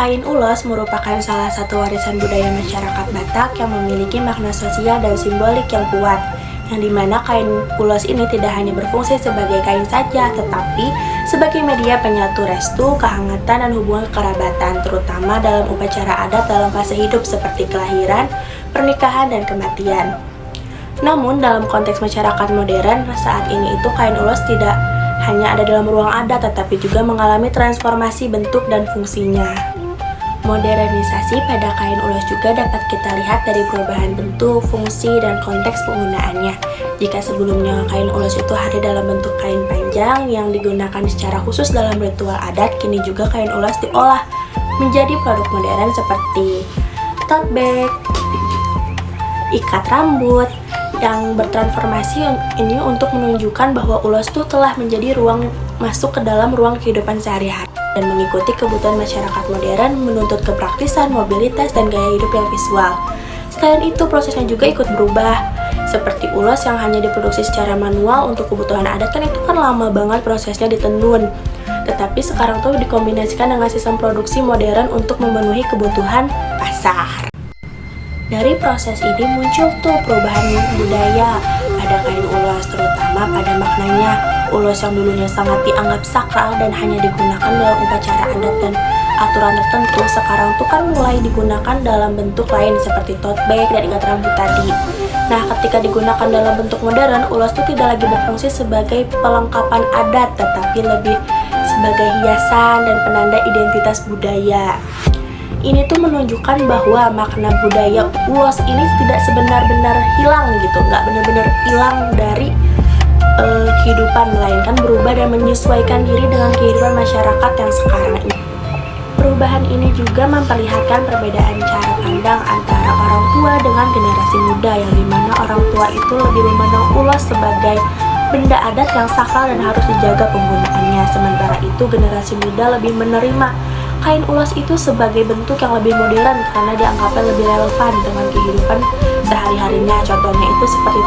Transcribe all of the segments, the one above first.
Kain ulos merupakan salah satu warisan budaya masyarakat Batak yang memiliki makna sosial dan simbolik yang kuat, yang dimana kain ulos ini tidak hanya berfungsi sebagai kain saja, tetapi sebagai media penyatu restu, kehangatan, dan hubungan kekerabatan, terutama dalam upacara adat dalam fase hidup seperti kelahiran, pernikahan, dan kematian. Namun, dalam konteks masyarakat modern, saat ini itu kain ulos tidak hanya ada dalam ruang adat, tetapi juga mengalami transformasi bentuk dan fungsinya. Modernisasi pada kain ulos juga dapat kita lihat dari perubahan bentuk, fungsi, dan konteks penggunaannya. Jika sebelumnya kain ulos itu hadir dalam bentuk kain panjang yang digunakan secara khusus dalam ritual adat, kini juga kain ulos diolah menjadi produk modern seperti tote bag, ikat rambut, yang bertransformasi ini untuk menunjukkan bahwa ulos itu telah menjadi ruang masuk ke dalam ruang kehidupan sehari-hari dan mengikuti kebutuhan masyarakat modern menuntut kepraktisan, mobilitas, dan gaya hidup yang visual. Selain itu, prosesnya juga ikut berubah. Seperti ulos yang hanya diproduksi secara manual untuk kebutuhan adat, kan itu kan lama banget prosesnya ditenun. Tetapi sekarang tuh dikombinasikan dengan sistem produksi modern untuk memenuhi kebutuhan pasar. Dari proses ini muncul tuh perubahan budaya pada kain ulos, terutama pada maknanya. Ulos yang dulunya sangat dianggap sakral dan hanya digunakan dalam upacara adat dan aturan tertentu, sekarang tuh kan mulai digunakan dalam bentuk lain seperti tote bag dan ikat rambut tadi. Nah, ketika digunakan dalam bentuk modern, ulos tuh tidak lagi berfungsi sebagai pelengkapan adat, tetapi lebih sebagai hiasan dan penanda identitas budaya. Ini tuh menunjukkan bahwa makna budaya ulos ini tidak sebenar-benar hilang gitu, nggak benar-benar hilang dari kehidupan, melainkan berubah dan menyesuaikan diri dengan kehidupan masyarakat yang sekarang ini. Perubahan ini juga memperlihatkan perbedaan cara pandang antara orang tua dengan generasi muda, yang dimana orang tua itu lebih memandang ulos sebagai benda adat yang sakral dan harus dijaga penggunaannya, sementara itu generasi muda lebih menerima kain ulos itu sebagai bentuk yang lebih modern karena dianggapnya lebih relevan dengan kehidupan sehari-harinya. Contohnya itu seperti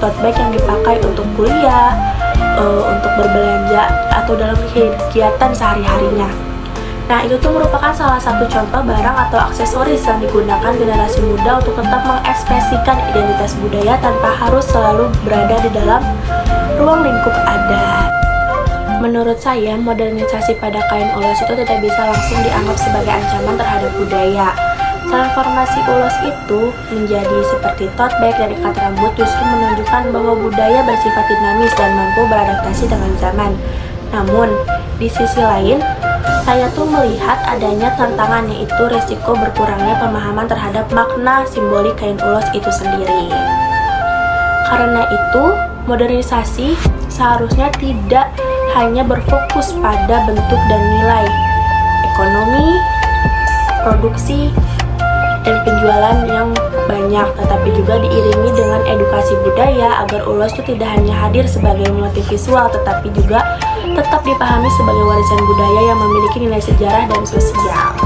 tote bag yang dipakai untuk kuliah, untuk berbelanja, atau dalam kegiatan sehari-harinya. Nah, itu tuh merupakan salah satu contoh barang atau aksesoris yang digunakan generasi muda untuk tetap mengekspresikan identitas budaya tanpa harus selalu berada di dalam ruang lingkup adat. Menurut saya, modernisasi pada kain ulos itu tidak bisa langsung dianggap sebagai ancaman terhadap budaya. Transformasi ulos itu menjadi seperti tote bag dan ikat rambut justru menunjukkan bahwa budaya bersifat dinamis dan mampu beradaptasi dengan zaman. Namun, di sisi lain, saya tuh melihat adanya tantangan, yaitu resiko berkurangnya pemahaman terhadap makna simbolik kain ulos itu sendiri. Karena itu, modernisasi seharusnya tidak hanya berfokus pada bentuk dan nilai ekonomi, produksi, dan penjualan yang banyak, tetapi juga diiringi dengan edukasi budaya agar ulos itu tidak hanya hadir sebagai motif visual, tetapi juga tetap dipahami sebagai warisan budaya yang memiliki nilai sejarah dan sosial.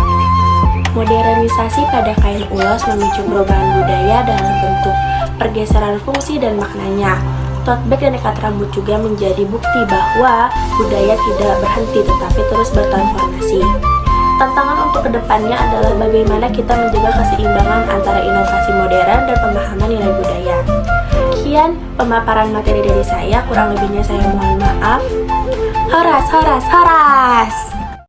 Modernisasi pada kain ulos memicu perubahan budaya dalam bentuk pergeseran fungsi dan maknanya. Tote bag dan ikat rambut juga menjadi bukti bahwa budaya tidak berhenti tetapi terus bertransformasi. Tantangan untuk kedepannya adalah bagaimana kita menjaga keseimbangan antara inovasi modern dan pemahaman nilai budaya. Sekian pemaparan materi dari saya, kurang lebihnya saya mohon maaf. Horas, horas, horas!